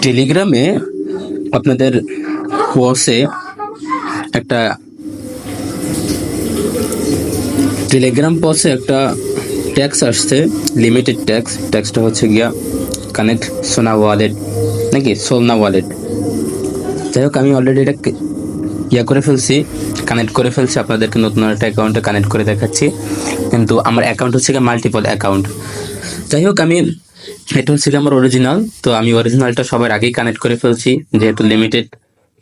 টেলিগ্রামে আপনাদের বসে একটা টেলিগ্রাম বসে একটা ট্যাক্স আসছে, লিমিটেড ট্যাক্সটা হচ্ছে গিয়া কানেক্ট সোনা ওয়ালেট নাকি সোলনা ওয়ালেট। যাই হোক, আমি অলরেডি এটা করে ফেলছি, কানেক্ট করে ফেলছি। আপনাদেরকে নতুন একটা অ্যাকাউন্টে কানেক্ট করে দেখাচ্ছি, কিন্তু আমার অ্যাকাউন্ট হচ্ছে গিয়ে মাল্টিপল অ্যাকাউন্ট। যাই হোক, এটা হচ্ছে আমার অরিজিনাল, তো আমি অরিজিনালটা সবার আগেই কানেক্ট করে ফেলছি, যেহেতু লিমিটেড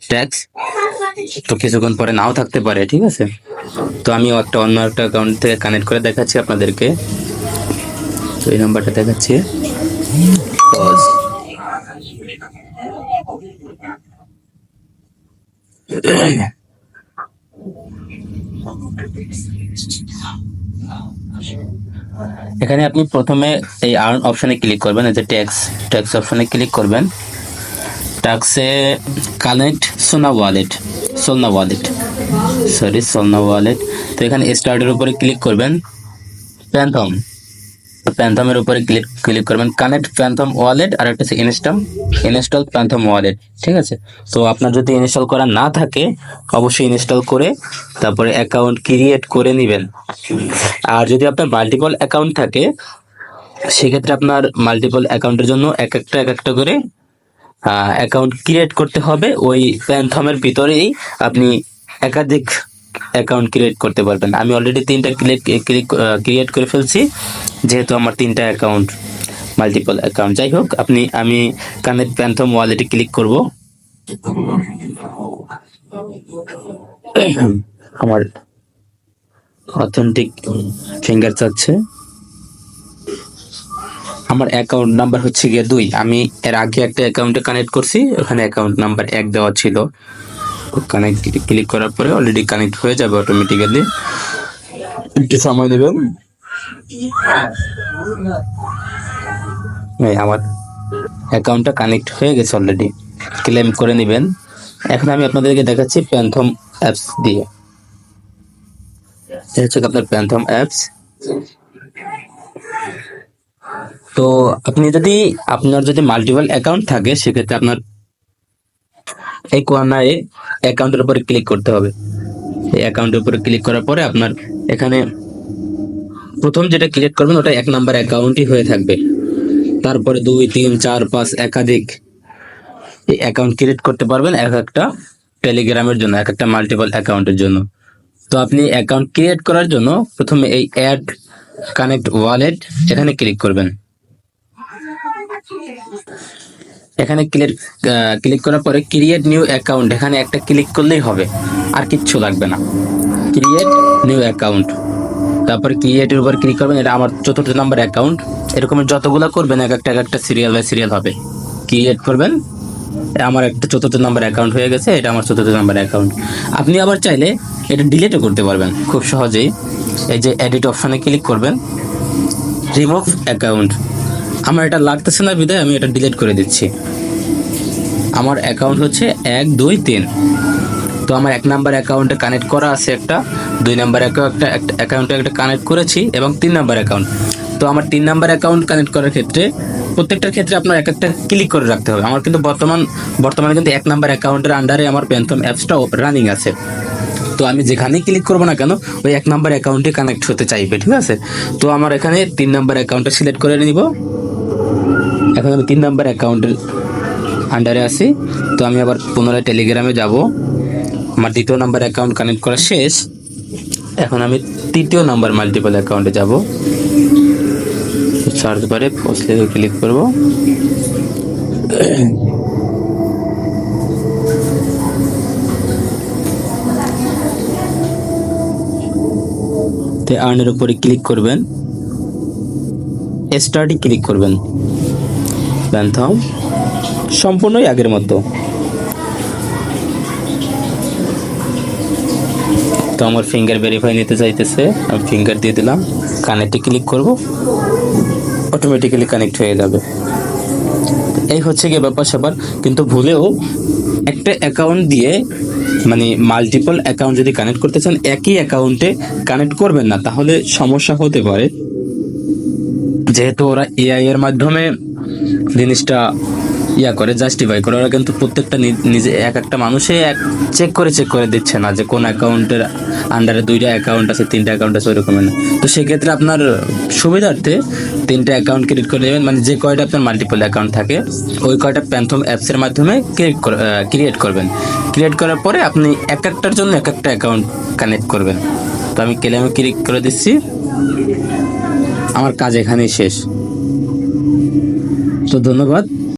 ট্যাক্স তো কিছুক্ষণ পরে নাও থাকতে পারে, ঠিক আছে। তো আমি অন্য একটা অ্যাকাউন্ট থেকে কানেক্ট করে দেখাচ্ছি আপনাদেরকে। তো এই নাম্বারটা দেখাচ্ছি। এখানে আপনি প্রথমে এই আর্ন অপশনে ক্লিক করবেন, এই যে ট্যাক্স অপশনে ক্লিক করবেন। ট্যাক্সে কানেক্ট সোলনা ওয়ালেট। তো এখানে স্টার্টের উপরে ক্লিক করবেন। প্যান্থমের উপরে ক্লিক করবেন, কানেক্ট প্যান্থম ওয়ালেট, আর একটা ইনস্টল প্যান্থম ওয়ালেট, ঠিক আছে। তো আপনার যদি ইনস্টল করা না থাকে অবশ্যই ইনস্টল করে তারপরে অ্যাকাউন্ট ক্রিয়েট করে নেবেন। আর যদি আপনার মাল্টিপল অ্যাকাউন্ট থাকে সেক্ষেত্রে আপনার মাল্টিপল অ্যাকাউন্টের জন্য এক একটা করে অ্যাকাউন্ট ক্রিয়েট করতে হবে। ওই প্যান্থমের ভিতরেই আপনি একাধিক অ্যাকাউন্ট ক্রিয়েট করতে পারবেন। আমি অলরেডি 3টা ক্রিয়েট করে ফেলছি, যেহেতু আমার 3টা অ্যাকাউন্ট মাল্টিপল অ্যাকাউন্ট। যাই হোক, আমি কানেক্ট প্যান্থম ওয়ালেটে ক্লিক করব। আমার অথেন্টিক ফিঙ্গার চাচ্ছে। আমার অ্যাকাউন্ট নাম্বার হচ্ছে গিয়ে 2। আমি এর আগে একটা অ্যাকাউন্টে কানেক্ট করছি, ওখানে অ্যাকাউন্ট নাম্বার 1 দেওয়া ছিল। কানেক্ট ক্লিক করার পরে অলরেডি কানেক্ট হয়ে যাবে অটোমেটিক্যালি, একটু সময় নেবেন। আমার অ্যাকাউন্টটা কানেক্ট হয়ে গেছে অলরেডি, ক্লেম করে নেবেন। এখন আমি আপনাদেরকে দেখাচ্ছি প্যান্থম অ্যাপস দিয়ে। এটা হচ্ছে আপনার প্যান্থম অ্যাপস। তো আপনার যদি মাল্টিপল অ্যাকাউন্ট থাকে সেক্ষেত্রে আপনার এই কর্নারে অ্যাকাউন্টের উপরে ক্লিক করতে হবে। এই অ্যাকাউন্টের উপরে ক্লিক করার পরে আপনার এখানে প্রথম যেটা ক্লিক করবেন ওটা 1 নাম্বার অ্যাকাউন্টই হয়ে থাকবে। তারপরে 2, 3, 4, 5 একাধিক অ্যাকাউন্ট ক্রিয়েট করতে পারবেন এক একটা টেলিগ্রামের জন্য, এক একটা মাল্টিপল অ্যাকাউন্টের জন্য। তো আপনি অ্যাকাউন্ট ক্রিয়েট করার জন্য প্রথমে এই অ্যাড কানেক্ট ওয়ালেট এখানে ক্লিক করবেন। এখানে ক্লিক করার পরে ক্রিয়েট নিউ অ্যাকাউন্ট, এখানে একটা ক্লিক করলেই হবে, আর কিচ্ছু লাগবে না। ক্রিয়েট নিউ অ্যাকাউন্ট, তারপরে ক্রিয়েটের উপর ক্লিক করবেন। এটা আমার 4র্থ নাম্বার অ্যাকাউন্ট। এরকম যতগুলো করবেন এক একটা সিরিয়াল বাই সিরিয়াল হবে। ক্রিয়েট করবেন, আমার একটা 4র্থ নাম্বার অ্যাকাউন্ট হয়ে গেছে, এটা আমার 4র্থ নাম্বার অ্যাকাউন্ট। আপনি আবার চাইলে এটা ডিলিটও করতে পারবেন খুব সহজেই। এই যে এডিট অপশনে ক্লিক করবেন, রিমুভ অ্যাকাউন্ট। আমার এটা লাগতেছে না বিধায় আমি এটা ডিলিট করে দিচ্ছি। আমার অ্যাকাউন্ট হচ্ছে 1, 2, 3। তো আমার 1 নাম্বার অ্যাকাউন্টে কানেক্ট করা আছে একটা, 2 নাম্বার অ্যাকাউন্টে একটা কানেক্ট করেছি, এবং 3 নাম্বার অ্যাকাউন্ট। তো আমার 3 নাম্বার অ্যাকাউন্ট কানেক্ট করার ক্ষেত্রে প্রত্যেকটার ক্ষেত্রে আপনার এক একটা ক্লিক করে রাখতে হবে। আমার কিন্তু বর্তমানে কিন্তু 1 নাম্বার অ্যাকাউন্টের আন্ডারে আমার প্যান্থম অ্যাপসটাও রানিং আছে। তো আমি যেখানেই ক্লিক করবো না কেন ওই 1 নাম্বার অ্যাকাউন্টে কানেক্ট হতে চাইবে, ঠিক আছে। তো আমার এখানে 3 নাম্বার অ্যাকাউন্টটা সিলেক্ট করে নিব। এখন আমি 3 নাম্বার অ্যাকাউন্টের আন্ডারে আছি। তো আমি আবার পুনরায় টেলিগ্রামে যাব। আমার 2য় নাম্বার অ্যাকাউন্ট কানেক্ট করা শেষ। এখন আমি 3য় নাম্বার মাল্টিপল অ্যাকাউন্টে যাব। সার্চ বারে পোস্ট লিখে ক্লিক করব। তে আর্নের উপরে ক্লিক করবেন, স্টার্টে ক্লিক করবেন। প্যান্থম সম্পূর্ণই আগের মতো। তো আমার ফিঙ্গার ভেরিফাই নিতে চাইতেছে, আমি ফিঙ্গার দিয়ে দিলাম, কানেক্টে ক্লিক করব, অটোমেটিক্যালি কানেক্ট হয়ে যাবে। এই হচ্ছে গিয়ে ব্যাপার স্যাপার। কিন্তু ভুলেও একটা অ্যাকাউন্ট দিয়ে মানে মাল্টিপল অ্যাকাউন্ট যদি কানেক্ট করতে চান একই অ্যাকাউন্টে কানেক্ট করবেন না, তাহলে সমস্যা হতে পারে। যেহেতু ওরা এআই এর মাধ্যমে জিনিসটা ইয়া করে জাস্টিফাই করে। ওরা কিন্তু প্রত্যেকটা নিজে এক একটা মানুষে চেক করে দিচ্ছে না যে কোন অ্যাকাউন্টের আন্ডারে 2টা অ্যাকাউন্ট আছে, 3টা অ্যাকাউন্ট আছে, ওইরকম না। তো সেক্ষেত্রে আপনার সুবিধার্থে 3টা অ্যাকাউন্ট ক্রিয়েট করে নেবেন, মানে যে কয়টা আপনার মাল্টিপল অ্যাকাউন্ট থাকে ওই কয়টা প্যান্থম অ্যাপসের মাধ্যমে ক্রিয়েট করবেন। ক্রিয়েট করার পরে আপনি এক একটার জন্য এক একটা অ্যাকাউন্ট কানেক্ট করবেন। তো আমি ক্লেমে ক্লিক করে দিচ্ছি, আমার কাজ এখানেই শেষ। তো ধন্যবাদ।